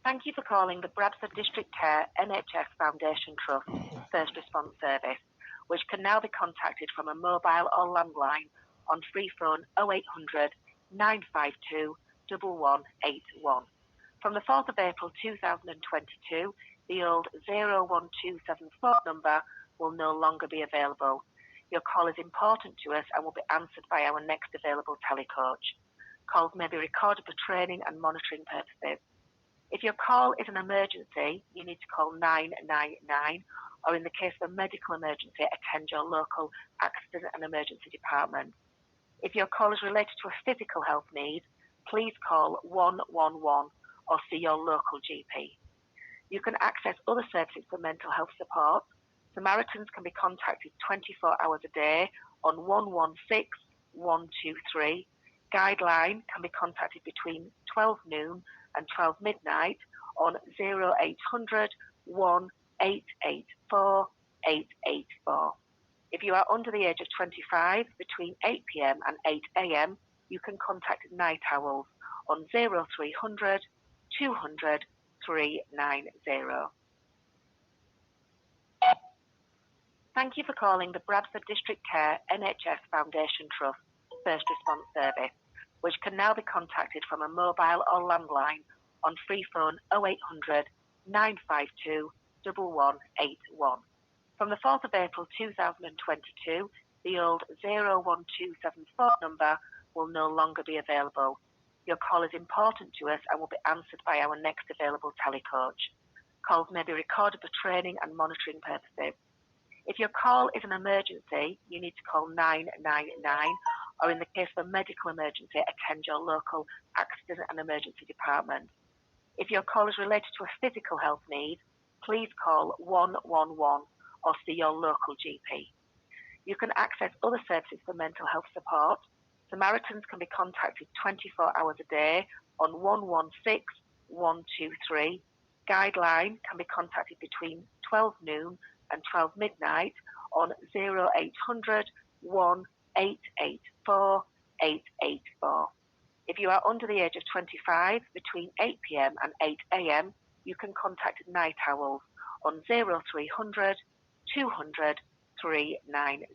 Thank you for calling the Bradford District Care NHS Foundation Trust First Response Service, which can now be contacted from a mobile or landline on free phone 0800 952 1181. From the 4th of April 2022, the old 01274 number will no longer be available. Your call is important to us and will be answered by our next available telecoach. Calls may be recorded for training and monitoring purposes. If your call is an emergency, you need to call 999, or in the case of a medical emergency, attend your local accident and emergency department. If your call is related to a physical health need, please call 111 or see your local GP. You can access other services for mental health support. Samaritans can be contacted 24 hours a day on 116 123. Guideline can be contacted between 12 noon and 12 midnight on 0800 1884 884. If you are under the age of 25, between 8 p.m. and 8 a.m., you can contact Night Owls on 0300 200 390. Thank you for calling the Bradford District Care NHS Foundation Trust First Response Service, which can now be contacted from a mobile or landline on free phone 0800 952 1181. From the 4th of April 2022, the old 01274 number will no longer be available. Your call is important to us and will be answered by our next available telecoach. Calls may be recorded for training and monitoring purposes. If your call is an emergency, you need to call 999, or in the case of a medical emergency, attend your local accident and emergency department. If your call is related to a physical health need, please call 111 or see your local GP. You can access other services for mental health support. Samaritans can be contacted 24 hours a day on 116 123. Guideline can be contacted between 12 noon and 12 midnight on 0800 1884 884. If you are under the age of 25, between 8 p.m. and 8 a.m., you can contact Night Owls on 0300 200 390.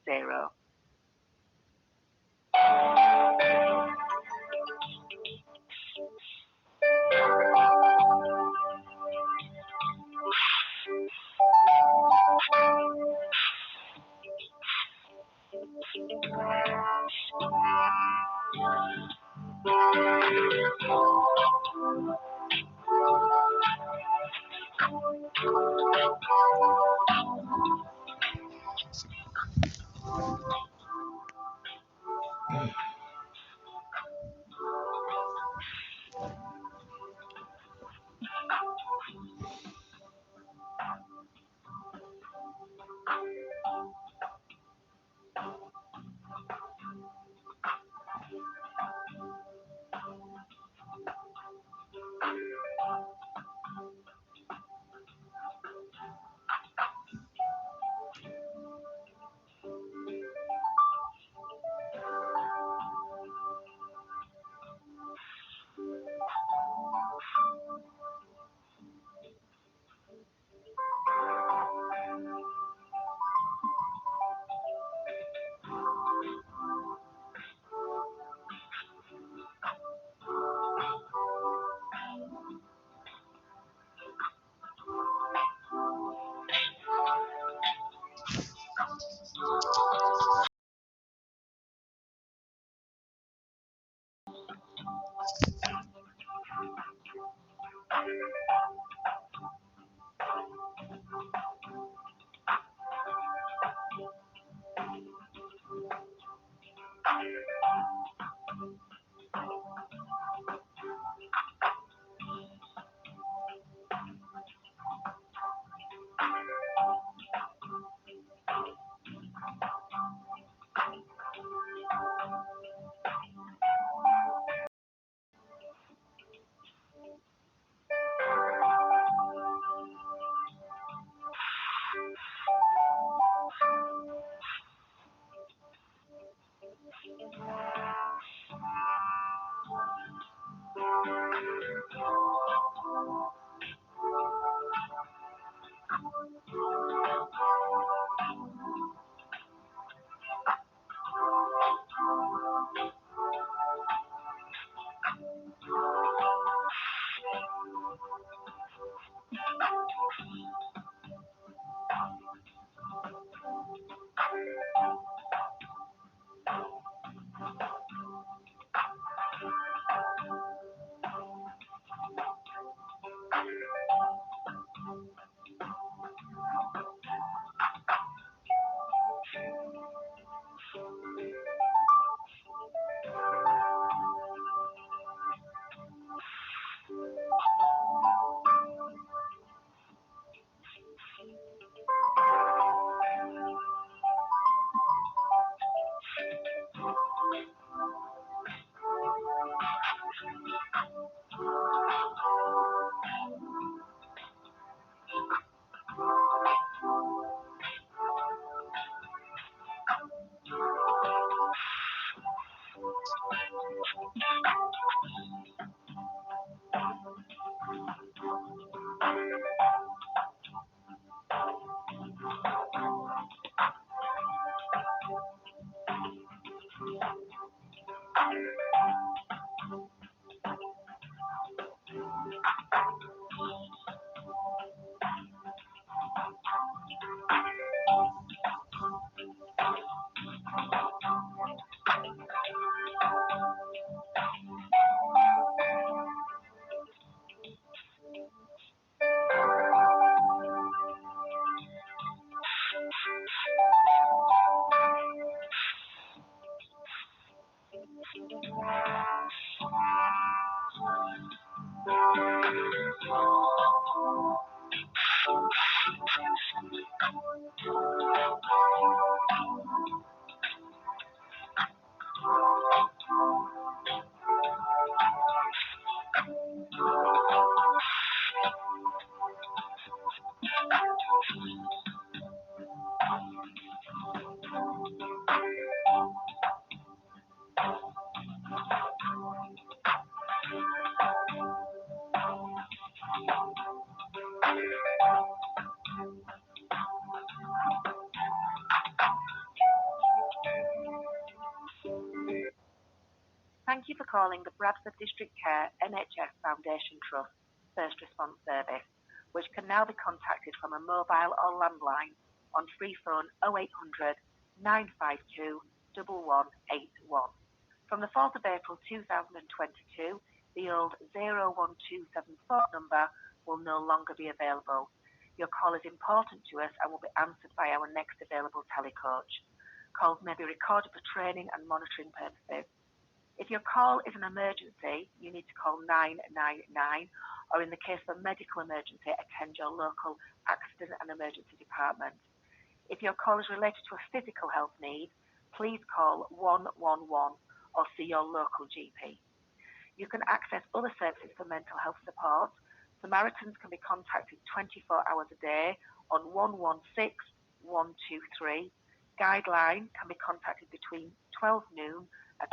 Thank you for calling the Bradford District Care NHS Foundation Trust First Response Service, which can now be contacted from a mobile or landline on free phone 0800 952 1181. From the 4th of April 2022, the old 01274 number will no longer be available. Your call is important to us and will be answered by our next available telecoach. Calls may be recorded for training and monitoring purposes. If your call is an emergency, you need to call 999, or in the case of a medical emergency, attend your local accident and emergency department. If your call is related to a physical health need, please call 111 or see your local GP. You can access other services for mental health support. Samaritans can be contacted 24 hours a day on 116 123. Guideline can be contacted between 12 noon and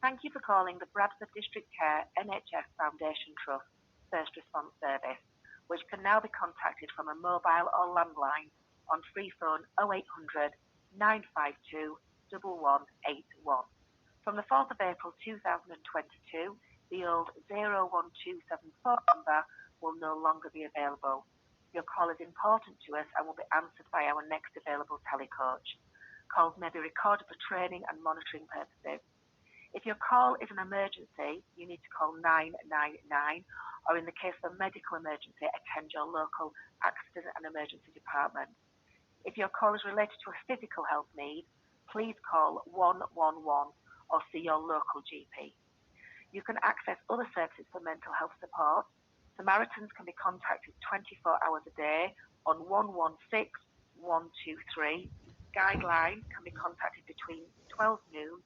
Thank you for calling the Bradford District Care NHS Foundation Trust First Response Service, which can now be contacted from a mobile or landline on free phone 0800 952 1181. From the 4th of April 2022, the old 01274 number will no longer be available. Your call is important to us and will be answered by our next available telecoach. Calls may be recorded for training and monitoring purposes. If your call is an emergency, you need to call 999, or in the case of a medical emergency, attend your local accident and emergency department. If your call is related to a physical health need, please call 111 or see your local GP. You can access other services for mental health support. Samaritans can be contacted 24 hours a day on 116 123. Guideline can be contacted between 12 noon.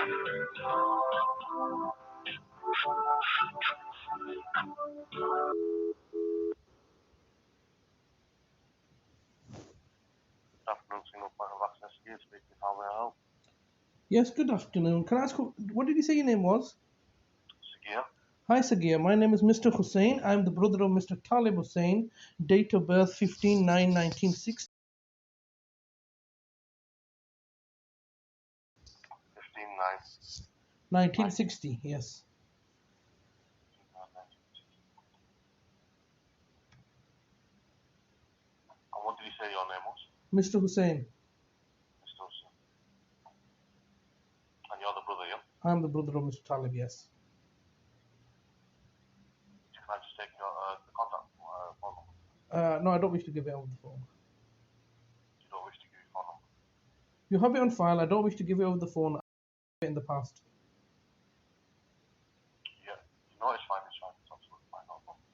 Afternoon, single point of access here, speaking. How may I help? Yes, good afternoon. Can I ask what did you say your name was? Sagir? Hi, Sagir. My name is Mr. Hussain. I'm the brother of Mr. Talib Hussain. Date of birth 15/9/1960. 15/9. 1960. Yes. And what did you say your name was? Mr. Hussain. Mr. Hussain. And you're the brother, yeah? I'm the brother of Mr. Talib. Yes. Can I just take your the contact phone number? No, I don't wish to give it over the phone. You don't wish to give your phone number? You have it on file. I don't wish to give it over the phone. I've it in the past. Yeah. No, it's fine, it's fine. It's absolutely fine, no problem.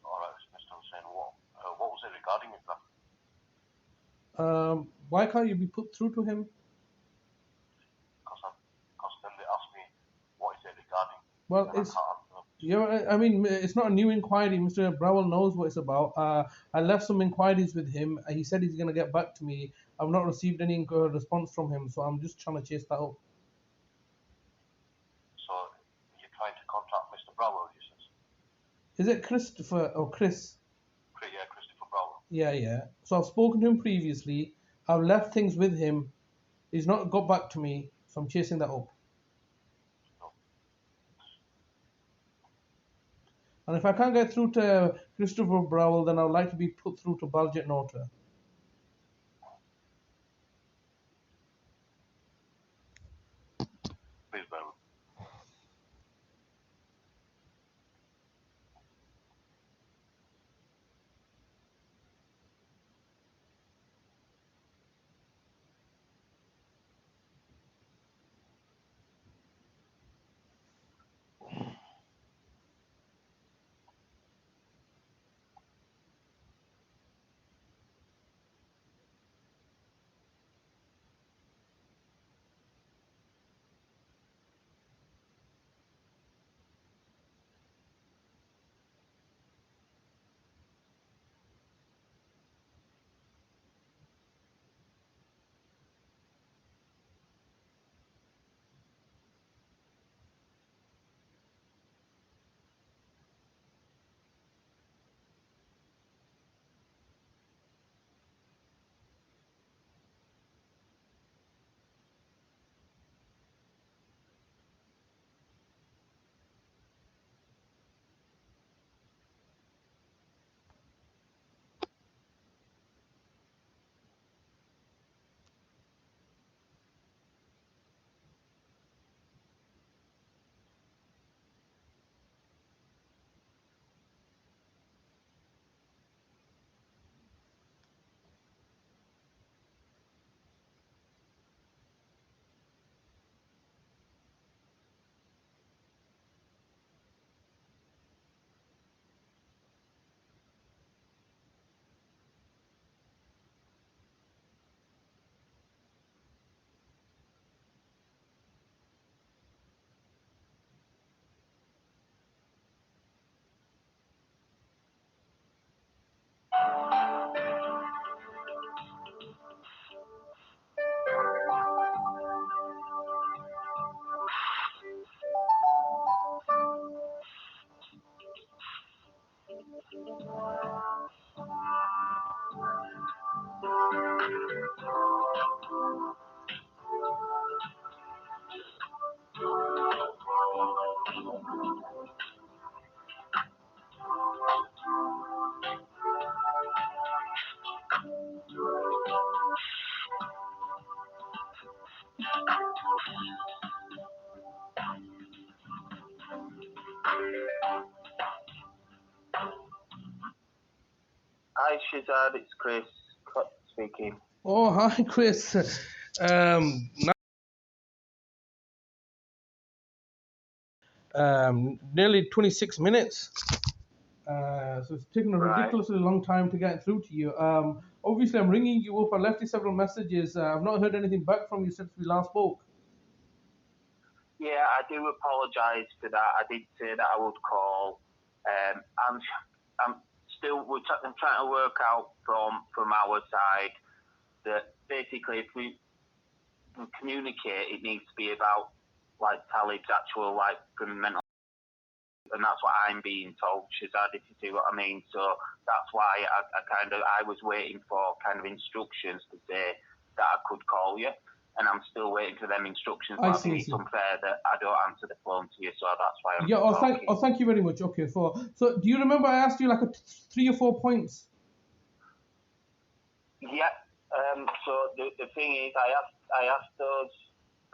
Alright, Mr. Hussain, what was it regarding exactly? Why can't you be put through to him? Because then they asked me, what is it regarding? Well, And I it's can't answer them. yeah. I mean, it's not a new inquiry. Mr. Browall knows what it's about. I left some inquiries with him. He said he's gonna get back to me. I've not received any response from him, so I'm just trying to chase that up. So, you're trying to contact Mr. Browal, you said? Is it Christopher or Chris? Yeah, Christopher Browal. Yeah, yeah. So I've spoken to him previously. I've left things with him. He's not got back to me, so I'm chasing that up. No. And if I can't get through to Christopher Browell, then I'd like to be put through to Baljet Nota. Please bear with me. Hi, Shazad. It's Chris speaking. Oh, hi, Chris. Nearly 26 minutes. So it's taken a ridiculously long time to get through to you. Obviously, I'm ringing you up. I left you several messages. I've not heard anything back from you since we last spoke. Yeah, I do apologise for that. I did say that I would call. I'm still I'm trying to work out from our side that basically if we communicate, it needs to be about like Talib's actual like mental, and that's what I'm being told, Shazad, if you see what I mean. So that's why I was waiting for kind of instructions to say that I could call you. And I'm still waiting for them instructions. But I think it's unfair that I don't answer the phone to you, so that's why I'm talking. Thank you very much. Okay, so do you remember I asked you like 3 or 4 points? Yeah. So the thing is, I asked those,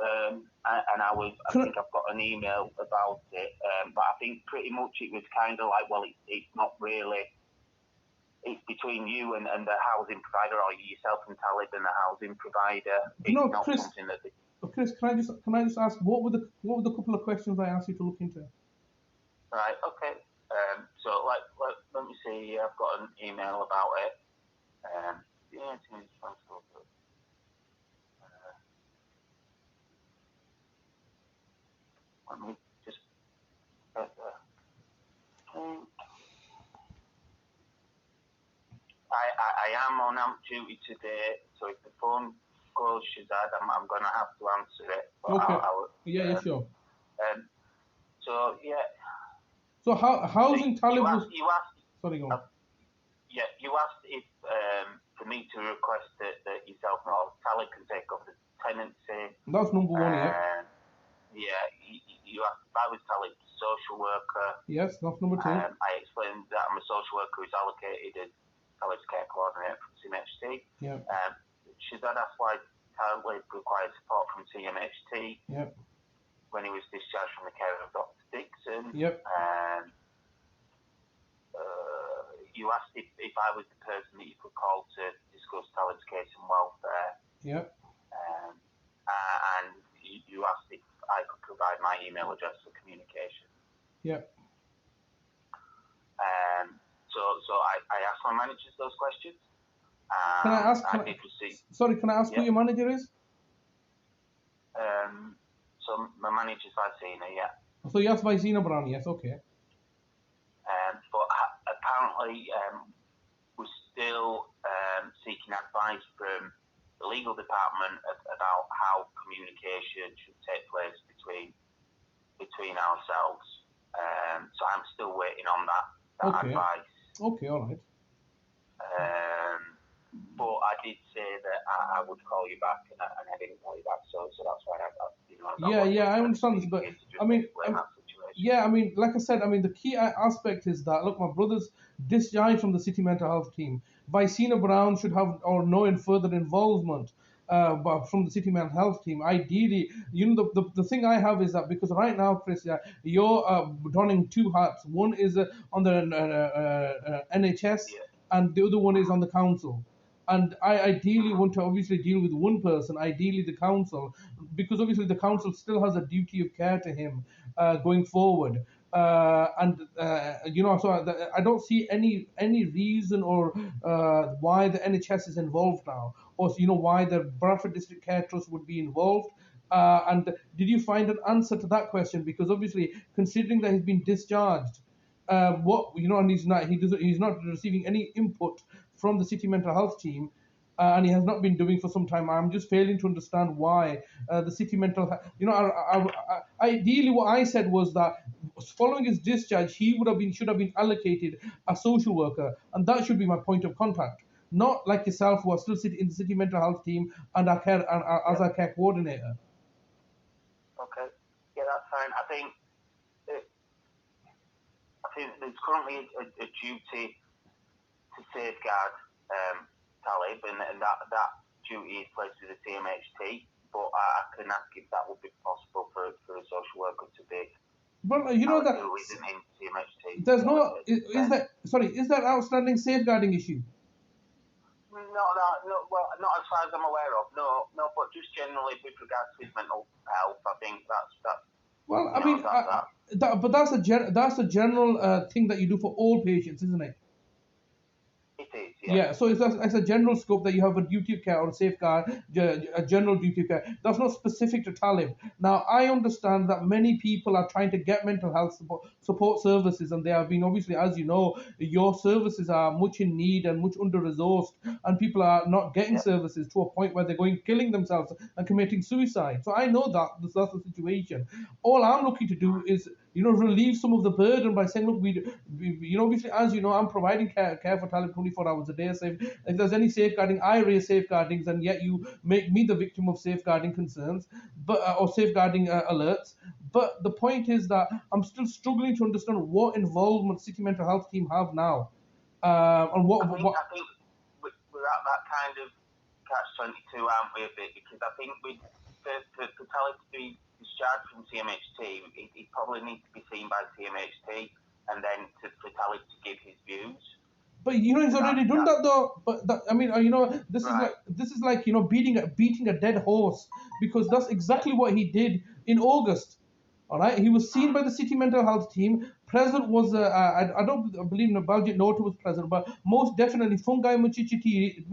and I think I've got an email about it. But I think pretty much it was kind of like, well, it's not really. It's between you and the housing provider, or yourself and Talib and the housing provider. It's not Chris, something that. Chris, can I just ask what were the couple of questions I asked you to look into? Right. Okay. So let me see. I've got an email about it. Let me just get the. I am on amp duty today, so if the phone goes, Shazad, I'm going to have to answer it. Okay. Sure. So yeah. So housing Talib was. You asked. Sorry, go on. Yeah, you asked if for me to request that yourself or Talib can take over the tenancy. That's number one, yeah. Yeah, you asked if I was Talib's social worker. Yes, that's number two. I explained that I'm a social worker who's allocated as Talib's care coordinator from CMHT. Yeah. Shazad asked why Talib required support from CMHT. Yeah. When he was discharged from the care of Dr. Dixon. Yep. You asked if I was the person that you could call to discuss Talib's case and welfare. Yep. And you asked if I could provide my email address for communication. Yep. So I asked my managers those questions. Can I ask? Can I ask who your manager is? So my manager's Vicina, yeah. So you asked Vicina Brown, yes, okay. But apparently we're still seeking advice from the legal department about how communication should take place between ourselves. So I'm still waiting on that advice. Okay, all right. But I did say that I would call you back, and I didn't call you back, so that's why I understand this, but I mean, like I said, the key aspect is that look, my brother's discharged from the city mental health team. Vicina Brown should have or no further involvement. But from the city mental health team, ideally, the thing I have is that because right now, Chris, you're donning two hats. One is on the NHS, and the other one is on the council. And I ideally want to obviously deal with one person, ideally the council, because obviously the council still has a duty of care to him going forward. So I don't see any reason or why the NHS is involved now, or why the Bradford District Care Trust would be involved. And did you find an answer to that question? Because obviously, considering that he's been discharged, and he's not receiving any input from the city mental health team, and he has not been doing for some time. I'm just failing to understand why the city mental health. Ideally, what I said was that following his discharge, he should have been allocated a social worker, and that should be my point of contact. Not like yourself, who are still sitting in the city mental health team and as our care coordinator. Okay, yeah, that's fine. I think there's currently a duty to safeguard Talib, and that duty is placed with the CMHT. But I can ask if that would be possible for a social worker to be. Well, Talib, that who isn't in CMHT. there's no. Is that outstanding safeguarding issue? Well, not as far as I'm aware of. No, but just generally with regards to his mental health, I think that's. Well, I mean, but that's a general thing that you do for all patients, isn't it? It is, Yeah, so it's a general scope that you have a duty of care or a safeguard, a general duty of care. That's not specific to Talib. Now, I understand that many people are trying to get mental health support services, and they have been, obviously, as you know, your services are much in need and much under-resourced, and people are not getting services to a point where they're killing themselves and committing suicide. So I know that that's the situation. All I'm looking to do is, relieve some of the burden by saying, look, obviously, as you know, I'm providing care for Talib 24 hours a day. So if there's any safeguarding, I raise safeguardings, and yet you make me the victim of safeguarding concerns, or safeguarding alerts. But the point is that I'm still struggling to understand what involvement City Mental Health team have now, and what. I think we're at that kind of catch-22, aren't we, a bit? Because I think for Talib to be discharged from CMHT, he probably needs to be seen by CMHT, and then for Talib to give his views. But he's already done that though. But I mean, this is like beating a dead horse, because that's exactly what he did in August. All right, he was seen by the City Mental Health team. Present was I don't believe Nabaljit Nota was present, but most definitely Fungai Muchichitiri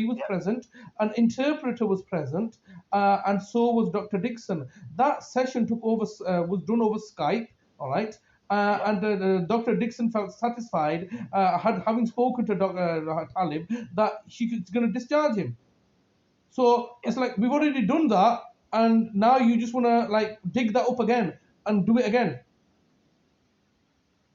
was present. An interpreter was present, and so was Dr. Dixon. That session was done over Skype. All right. And Dr. Dixon felt satisfied, having spoken to Dr. Talib, that she's going to discharge him. So it's like, we've already done that, and now you just want to dig that up again and do it again.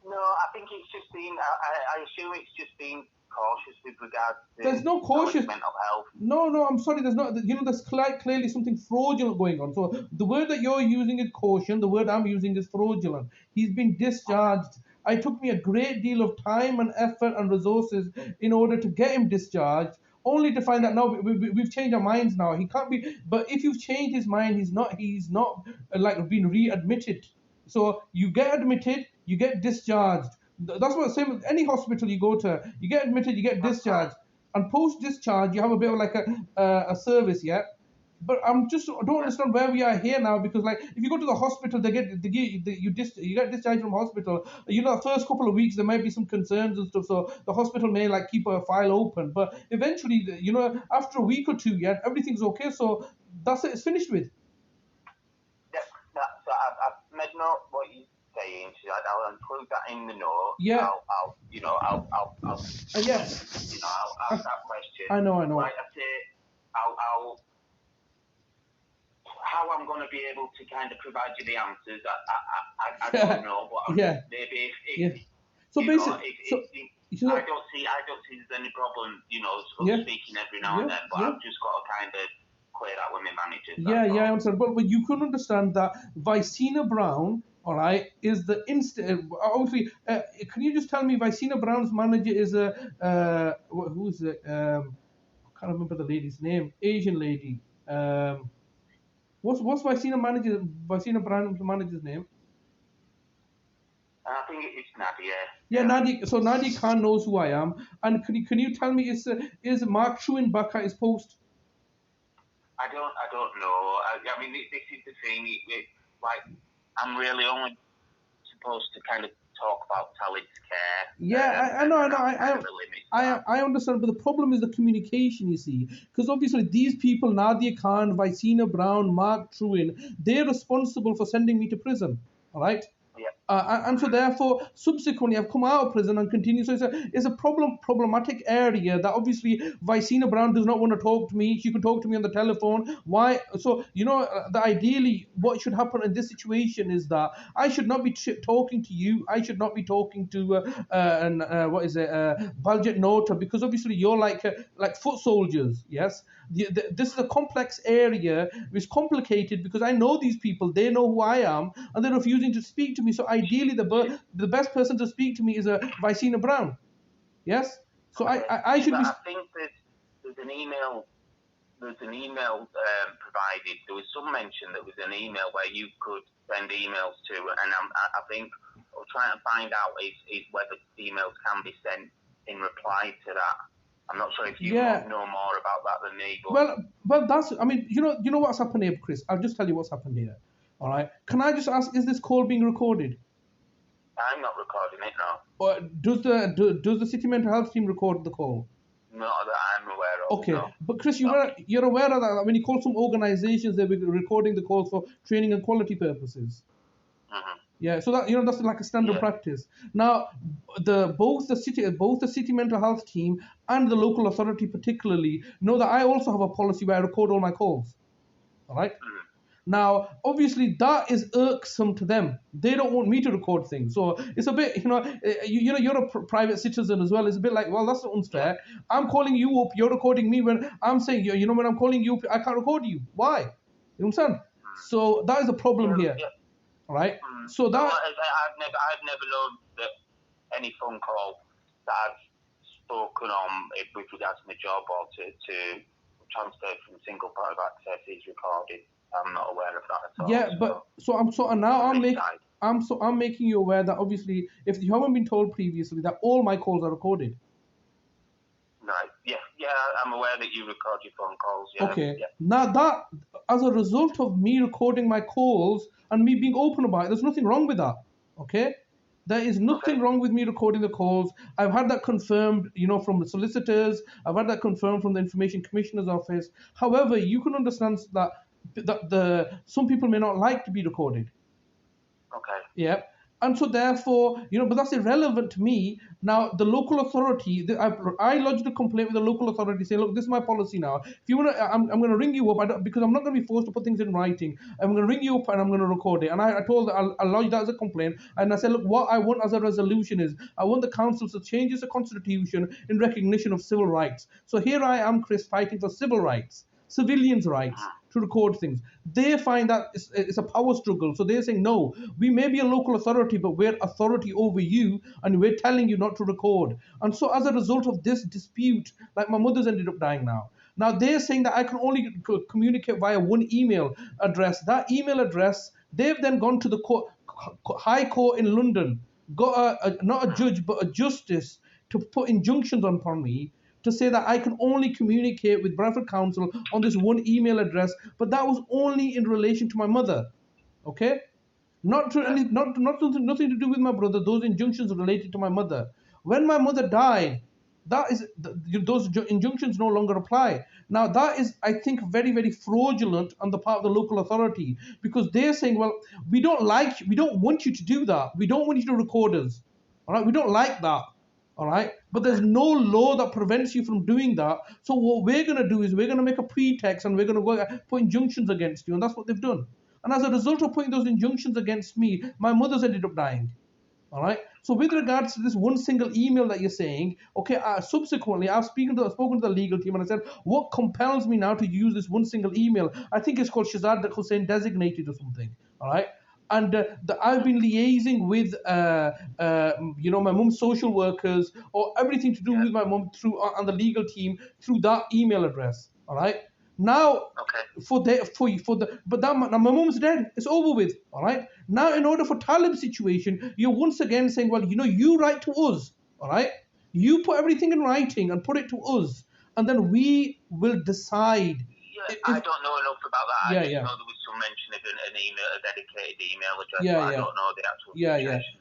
No, I think it's just been. I assume it's just been cautious with regards to. There's no cautious mental health. No, I'm sorry. There's not. There's clearly something fraudulent going on. So the word that you're using is caution. The word I'm using is fraudulent. He's been discharged. It took me a great deal of time and effort and resources in order to get him discharged, only to find that now we've changed our minds. Now he can't be. But if you've changed his mind, he's not been readmitted. So you get admitted, you get discharged. That's what same with any hospital you go to. You get admitted, you get discharged, and post discharge you have a bit of like a service, yeah. But I don't understand where we are here now, because if you go to the hospital, you get discharged from hospital. The first couple of weeks there might be some concerns and stuff, so the hospital may keep a file open. But eventually, after a week or two, yeah, everything's okay. So that's it. It's finished with. So I've made note what you're saying. So I'll include that in the note. Yeah. I'll yes. I'll ask that question. I know. Like I say, I'll how I'm going to be able to kind of provide you the answers, I don't know. But maybe if so basically, I don't see there's any problem, speaking every now and then. But I've just got to kind of clear that with my managers. I understand. But you could understand that Vicina Brown, all right, is the obviously. Can you just tell me, Vicina Brown's manager is who is it? I can't remember the lady's name. Asian lady. What's Vicina Brown's manager's name? I think it's Nadia. Yeah, Nadia. So Nadia Khan knows who I am. And can you tell me, is Mark Truin back at his post? I don't know. I mean, this is the thing. I'm really only supposed to kind of talk about Talib's care. Yeah, I know. I understand, but the problem is the communication, you see. Because obviously these people, Nadia Khan, Vicina Brown, Mark Truin, they're responsible for sending me to prison, all right? And so therefore, subsequently, I've come out of prison and continue. So it's a problematic area that obviously Vicina Brown does not want to talk to me. She can talk to me on the telephone. Why? So, ideally, what should happen in this situation is that I should not be talking to you. I should not be talking to, Baljit Nota, because obviously you're like foot soldiers, yes? This is a complex area. It's complicated because I know these people. They know who I am, and they're refusing to speak to me. So ideally, the best person to speak to me is Vicina Brown. Yes. So I should be. I think there's an email. There's an email provided. There was some mention that was an email where you could send emails to, and I think I'm trying to find out is whether emails can be sent in reply to that. I'm not sure if you Yeah. know more about that than me. But Well, that's. I mean, you know what's happened here, Chris. I'll just tell you what's happened here. All right. Can I just ask, is this call being recorded? I'm not recording it now. Or does the city mental health team record the call? Not that I'm aware of. Okay, No. but Chris, you're aware of that when you call some organisations, they're recording the calls for training and quality purposes. Mm-hmm. Yeah, so that that's like a standard practice. Now, both the city mental health team and the local authority particularly know that I also have a policy where I record all my calls. All right. Mm-hmm. Now, obviously, that is irksome to them. They don't want me to record things, so it's a bit, you're a private citizen as well. It's a bit like, well, that's unfair. I'm calling you up, you're recording me when I'm saying, when I'm calling you up, I can't record you. Why? You understand? So that is a problem here. Yeah. All right. Mm. So that I've never known that any phone call that I've spoken on with regards to my job or to transfer from single point of access is recorded. I'm not aware of that at all. yeah, but I'm making you aware that obviously, if you haven't been told previously, that all my calls are recorded. Right. Yeah. I'm aware that you record your phone calls. Yeah. Okay. Yeah. Now that, as a result of me recording my calls and me being open about it, there's nothing wrong with that. Okay. There is nothing wrong with me recording the calls. I've had that confirmed, from the solicitors. I've had that confirmed from the Information Commissioner's office. However, you can understand that some people may not like to be recorded. Okay. Yeah. And so therefore, but that's irrelevant to me. Now, the local authority, I lodged a complaint with the local authority saying, look, this is my policy now. If you want to, I'm going to ring you up because I'm not going to be forced to put things in writing. I'm going to ring you up and I'm going to record it. And I told her I lodged that as a complaint. And I said, look, what I want as a resolution is I want the council to change the constitution in recognition of civil rights. So here I am, Chris, fighting for civil rights, civilians' rights to record things. They find that it's a power struggle. So they're saying, no, we may be a local authority, but we're authority over you and we're telling you not to record. And so as a result of this dispute, like my mother's ended up dying now. Now they're saying that I can only communicate via one email address. That email address, they've then gone to the High Court in London, got not a judge, but a justice to put injunctions upon me to say that I can only communicate with Bradford Council on this one email address, but that was only in relation to my mother, okay? Nothing to do with my brother. Those injunctions related to my mother. When my mother died, those injunctions no longer apply. Now that is, I think, very, very fraudulent on the part of the local authority because they're saying, well, we don't want you to do that. We don't want you to record us. All right, we don't like that. All right, but there's no law that prevents you from doing that. So what we're going to do is we're going to make a pretext and we're going to go put injunctions against you, and that's what they've done. And as a result of putting those injunctions against me, my mother's ended up dying. All right. So with regards to this one single email that you're saying, okay, subsequently I've spoken to the legal team and I said, what compels me now to use this one single email? I think it's called Shahzad Hussain designated or something. All right. And I've been liaising with, my mum's social workers or everything to do with my mum through on the legal team through that email address. All right. Now, but now my mum's dead. It's over with. All right. Now, in order for Talib's situation, you're once again saying, well, you write to us. All right. You put everything in writing and put it to us, and then we will decide. I don't know enough about that. I just know there was some mention of an email, a dedicated email address. But I don't know the actual situation.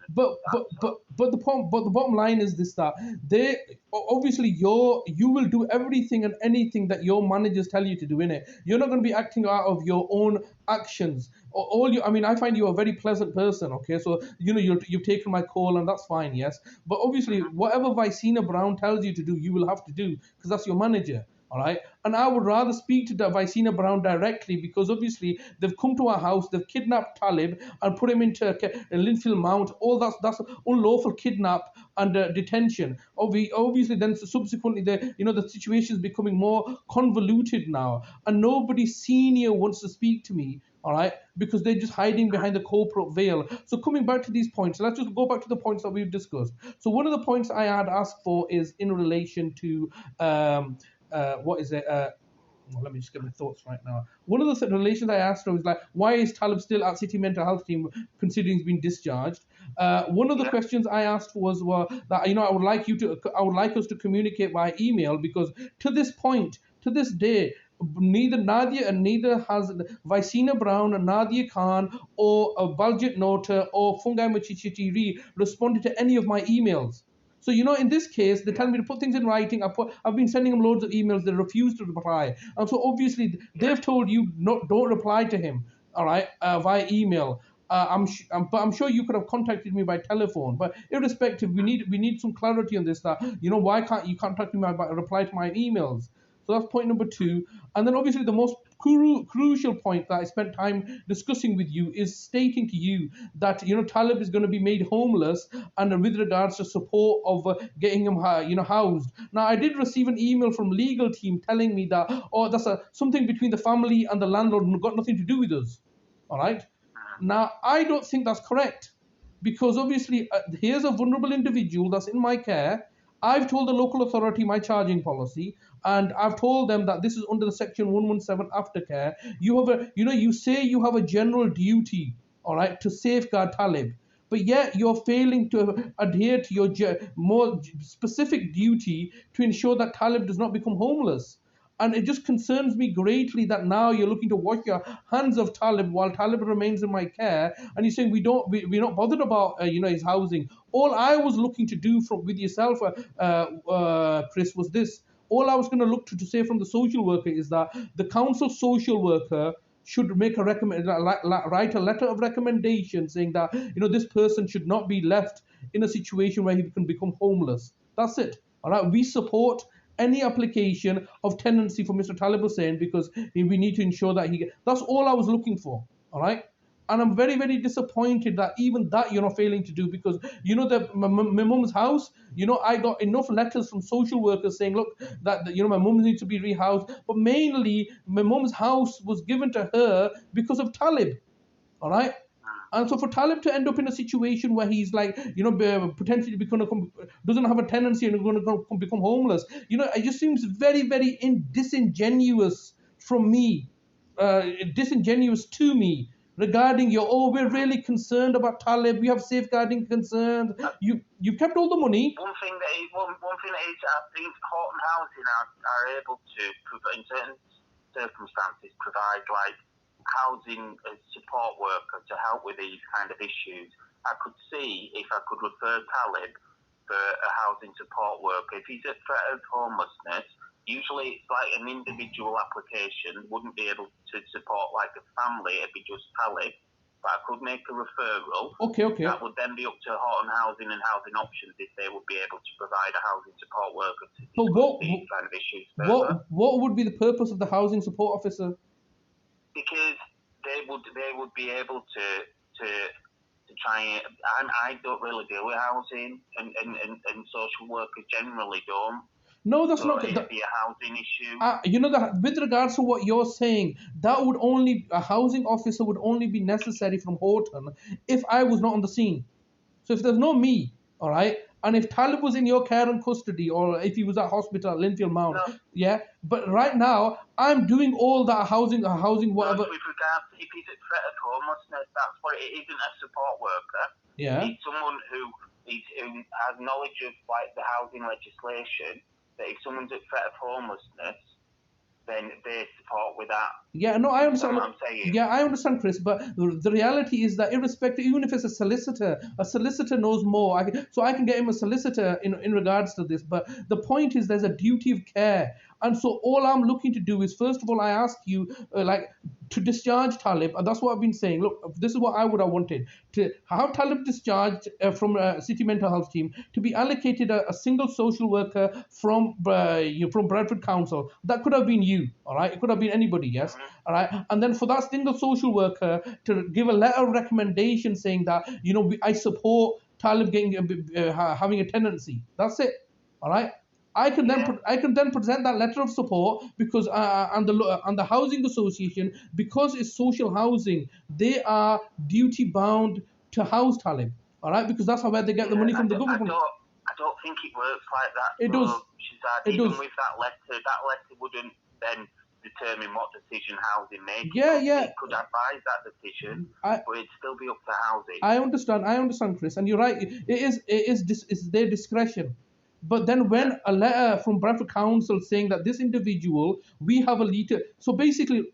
But the bottom line is this: that they obviously you will do everything and anything that your managers tell you to do in it. You're not going to be acting out of your own actions. I find you a very pleasant person. Okay, so you've taken my call and that's fine. Yes, but obviously whatever Vicina Brown tells you to do, you will have to do because that's your manager. All right, and I would rather speak to Vicina Brown directly because obviously they've come to our house, they've kidnapped Talib and put him into Linfield Mount. All that's unlawful kidnap and detention. Obviously, then subsequently, the situation is becoming more convoluted now, and nobody senior wants to speak to me. All right, because they're just hiding behind the corporate veil. So coming back to these points, let's just go back to the points that we've discussed. So one of the points I had asked for is in relation to well, let me just get my thoughts right now. One of the relations I asked her was like, why is Talib still at City Mental Health Team considering he's been discharged? One of the questions I asked was, well, that I would like us to communicate by email, because to this point, to this day, neither has Vicina Brown, Nadia Khan, or Baljit Nota or Fungai Machichitiri responded to any of my emails. So, in this case, they tell me to put things in writing. I've been sending them loads of emails. They refuse to reply. And so, obviously, they've told you, don't reply to him, all right, via email. But I'm sure you could have contacted me by telephone. But irrespective, we need some clarity on this. That why can't you contact me by reply to my emails? So that's point number 2. And then obviously the most crucial point that I spent time discussing with you is stating to you that Talib is going to be made homeless, and with regards to support of getting him housed. Now I did receive an email from legal team telling me that that's something between the family and the landlord, and got nothing to do with us. All right. Now I don't think that's correct, because obviously here's a vulnerable individual that's in my care. I've told the local authority my charging policy, and I've told them that this is under the section 117 aftercare. You have you say you have a general duty, all right, to safeguard Talib, but yet you're failing to adhere to your more specific duty to ensure that Talib does not become homeless. And it just concerns me greatly that now you're looking to wash your hands of Talib while Talib remains in my care, and you're saying we're not bothered about his housing. All I was looking to do with yourself, Chris, was this. All I was going to look to say from the social worker is that the council social worker should make a write a letter of recommendation saying that this person should not be left in a situation where he can become homeless. That's it. All right, we support any application of tenancy for Mr. Talib Hussain, because we need to ensure that that's all I was looking for. All right. And I'm very, very disappointed that even that you're not failing to do, because my mum's house, I got enough letters from social workers saying, look, that my mum needs to be rehoused, but mainly my mum's house was given to her because of Talib. All right. And so for Talib to end up in a situation where he's like, potentially doesn't have a tenancy and going to become homeless, it just seems very, very disingenuous from me, disingenuous to me, regarding we're really concerned about Talib. We have safeguarding concerns. You kept all the money. One thing that is, I think Horton Housing are able to, in certain circumstances, provide housing support worker to help with these kind of issues. I could see if I could refer Talib for a housing support worker. If he's at threat of homelessness, usually it's like an individual application, wouldn't be able to support like a family, it'd be just Talib. But I could make a referral. Okay. That would then be up to Horton Housing and Housing Options if they would be able to provide a housing support worker to discuss these kind of issues further. What would be the purpose of the housing support officer? Because they would be able to try and I don't really deal with housing, and social workers generally don't. No, that's not. It'd be a housing issue. That with regards to what you're saying, a housing officer would only be necessary from Horton if I was not on the scene. So if there's no me, all right, and if Talib was in your care and custody, or if he was at hospital at Linfield Mount, yeah. But right now, I'm doing all that housing, whatever. With regards to if he's at threat of homelessness, that's what it isn't a support worker. Yeah. It's someone who has knowledge of the housing legislation. That if someone's at threat of homelessness, then they support with that. Yeah, no, I understand. That's what I'm saying. Yeah, I understand, Chris. But the reality is that irrespective, even if it's a solicitor knows more. So I can get him a solicitor in regards to this. But the point is, there's a duty of care. And so all I'm looking to do is, first of all, I ask you, to discharge Talib. And that's what I've been saying. Look, this is what I would have wanted. To have Talib discharged from City Mental Health Team, to be allocated a single social worker from Bradford Council. That could have been you, all right? It could have been anybody, yes? Mm-hmm. All right? And then for that single social worker to give a letter of recommendation saying that, I support Talib having a tenancy. That's it, all right? I can then present that letter of support, because and the housing association, because it's social housing, they are duty bound to house Talib. All right, because that's where they get the money from the government. I don't think it works like that. It does. Shazad, even with that letter wouldn't then determine what decision housing makes. Yeah. It could advise that decision, but it'd still be up to housing. I understand, Chris, and you're right. It's their discretion. But then when a letter from Bradford Council saying that this individual, we have a leader. So basically,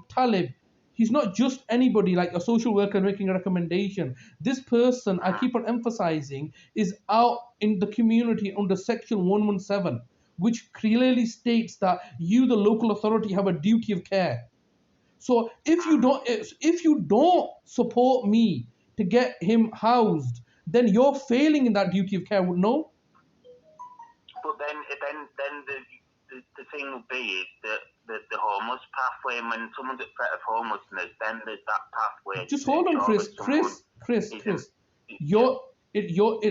Talib, he's not just anybody like a social worker making a recommendation. This person, I keep on emphasizing, is out in the community under Section 117, which clearly states that you, the local authority, have a duty of care. So if you don't support me to get him housed, then you're failing in that duty of care. No. But then the thing would be is that the homeless pathway, and when someone's at threat of homelessness, then there's that pathway. Just hold on, Chris.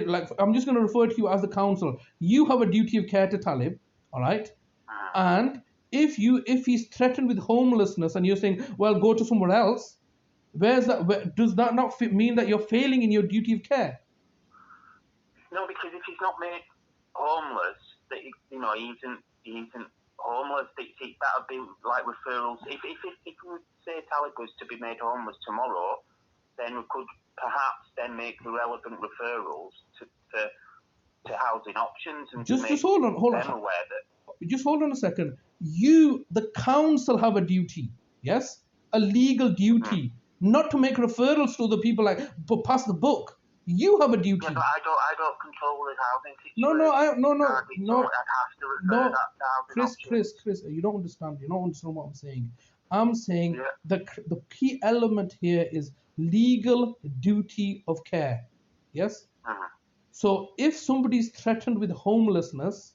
Like I'm just going to refer to you as the council. You have a duty of care to Talib, all right? And if he's threatened with homelessness, and you're saying, well, go to somewhere else, does that not mean that you're failing in your duty of care? No, because if he's not made homeless, that he isn't homeless. That would be like referrals. If we would say Talib was to be made homeless tomorrow, then we could perhaps then make the relevant referrals to housing options and just hold on. Aware that. Just hold on a second. You, the council, have a duty, yes, a legal duty, not to make referrals to the people like pass the book. You have a duty. Yeah, but I don't control the housing situation. No. I'd have to refer that to housing options. Chris, you don't understand. You don't understand what I'm saying. I'm saying the key element here is legal duty of care. Yes. So if somebody's threatened with homelessness,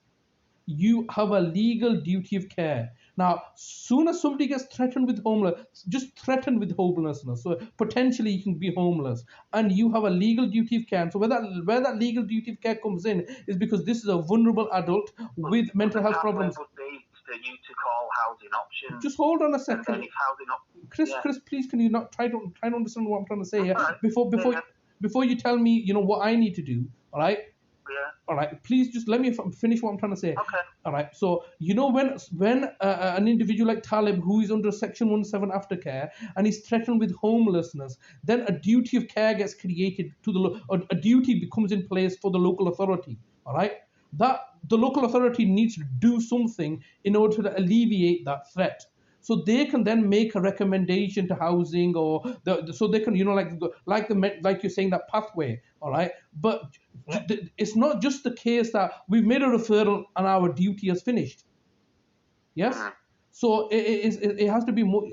you have a legal duty of care. Now, soon as somebody gets threatened with homelessness, so potentially you can be homeless, and you have a legal duty of care. And so where that legal duty of care comes in is because this is a vulnerable adult with mental health problems. Would be for you to call housing options. Just hold on a second. And then if housing options, Chris, please, can you not try to understand what I'm trying to say here? Right. Before you tell me, what I need to do, all right? Yeah. All right, please just let me finish what I'm trying to say. Okay. All right, so when an individual like Talib, who is under Section 117 aftercare, and is threatened with homelessness, then a duty of care gets created a duty becomes in place for the local authority. All right, that the local authority needs to do something in order to alleviate that threat. So they can then make a recommendation to housing, so they can, like you're saying, that pathway. All right, but it's not just the case that we've made a referral and our duty is finished. Yes. So it has to be more.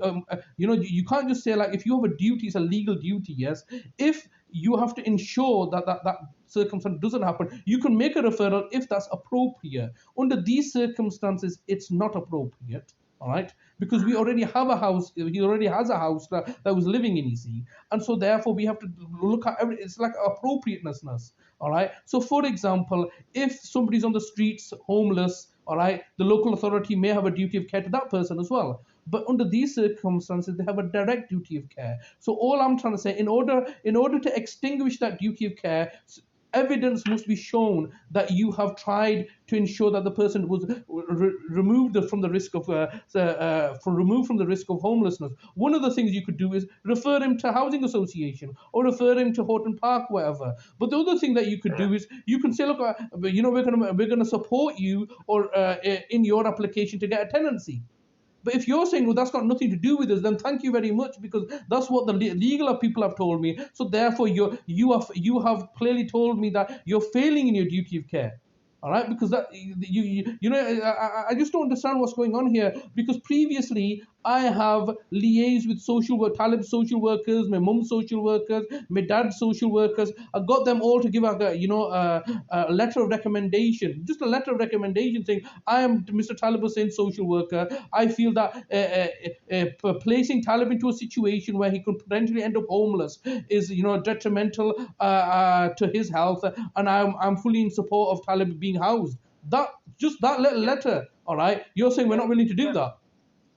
You can't just say like if you have a duty, it's a legal duty. Yes. If you have to ensure that circumstance doesn't happen, you can make a referral if that's appropriate. Under these circumstances, it's not appropriate. All right, because we already have a house. He already has a house that was living in, and so therefore we have to look at it's like appropriateness. All right. So for example, if somebody's on the streets homeless, all right, the local authority may have a duty of care to that person as well. But under these circumstances, they have a direct duty of care. So all I'm trying to say, in order to extinguish that duty of care, evidence must be shown that you have tried to ensure that the person was removed from the risk of homelessness. One of the things you could do is refer him to housing association or refer him to Horton Park, wherever. But the other thing that you could do is you can say, look, we're gonna support you or in your application to get a tenancy. But if you're saying, well, that's got nothing to do with us, then thank you very much, because that's what the legal people have told me. So therefore, you have clearly told me that you're failing in your duty of care. All right, because that I just don't understand what's going on here. Because previously I have liaised with Talib social workers, my mum's social workers, my dad's social workers. I got them all to give a letter of recommendation, just a letter of recommendation saying, I am Mr. Talib Hussain, social worker. I feel that placing Talib into a situation where he could potentially end up homeless is detrimental to his health, and I'm fully in support of Talib being housed. That little letter, all right, you're saying we're not willing to do that.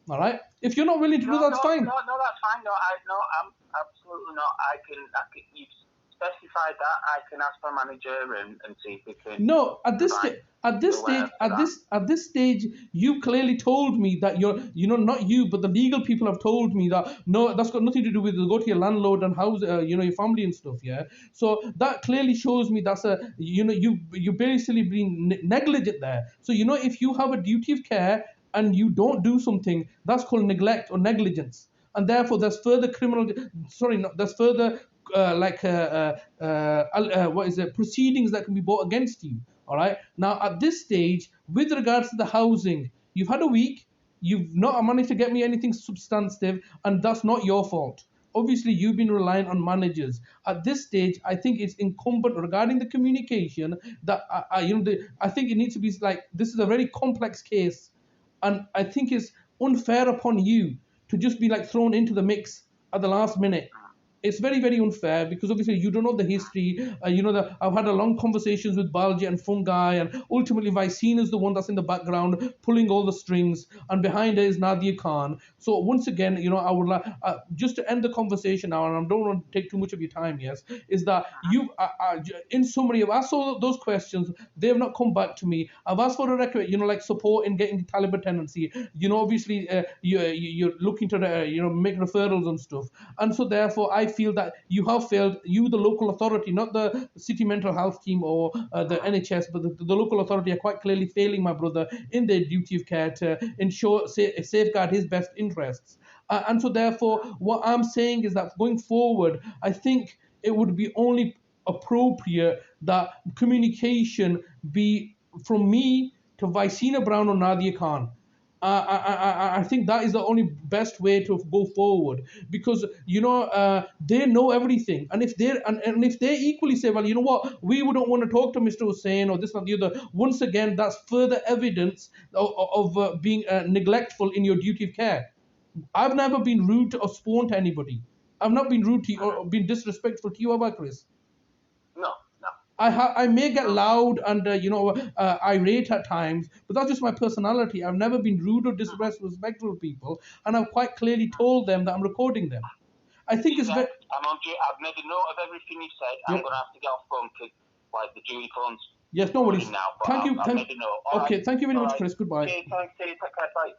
All right. If you're not willing to do that, that's fine. No, that's fine. I'm absolutely not. I can. You've specified that, I can ask my manager and see if we can. No, at this stage, you clearly told me that not you, but the legal people have told me that no, that's got nothing to do with it. Go to your landlord and house, your family and stuff. Yeah, so that clearly shows me that's you basically being negligent there. So if you have a duty of care and you don't do something, that's called neglect or negligence, and therefore there's further there's further what is it, proceedings that can be brought against you. All right, now at this stage, with regards to the housing, you've had a week, you've not managed to get me anything substantive, and that's not your fault. Obviously you've been relying on managers. At this stage, I think it's incumbent regarding the communication that I think it needs to be like, this is a very complex case, and I think it's unfair upon you to just be like thrown into the mix at the last minute. It's very, very unfair because obviously you don't know the history. I've had a long conversations with Balji and Fungi, and ultimately Vicine is the one that's in the background pulling all the strings, and behind her is Nadia Khan. So once again, I would like just to end the conversation now, and I don't want to take too much of your time. Yes, is that you? In summary, I've asked all those questions. They have not come back to me. I've asked for a record, like support in getting the Taliban tenancy. Obviously you're looking to make referrals and stuff, and so therefore I feel that you have failed. You, the local authority, not the city mental health team or the NHS, but the local authority are quite clearly failing my brother in their duty of care to ensure safeguard his best interests. And so therefore, what I'm saying is that going forward, I think it would be only appropriate that communication be from me to Vicina Brown or Nadia Khan. I think that is the only best way to go forward, because they know everything, and if they equally say, well, you know what, we wouldn't want to talk to Mr. Hussain or this or the other, once again that's further evidence of being neglectful in your duty of care. I've never been rude to or sworn to anybody. I've not been rude to you or been disrespectful to you, have I, Chris? No. I may get loud and irate at times, but that's just my personality. I've never been rude or disrespectful to people, and I've quite clearly told them that I'm recording them. I think it's very. I've made a note of everything you said. Yep. I'm going to have to get off phone because the duty phone's. Yes, no worries. Now, thank you. I've made a note. Okay, right. thank you very much, Right. Chris. Goodbye. Okay, thanks. Take care. Bye.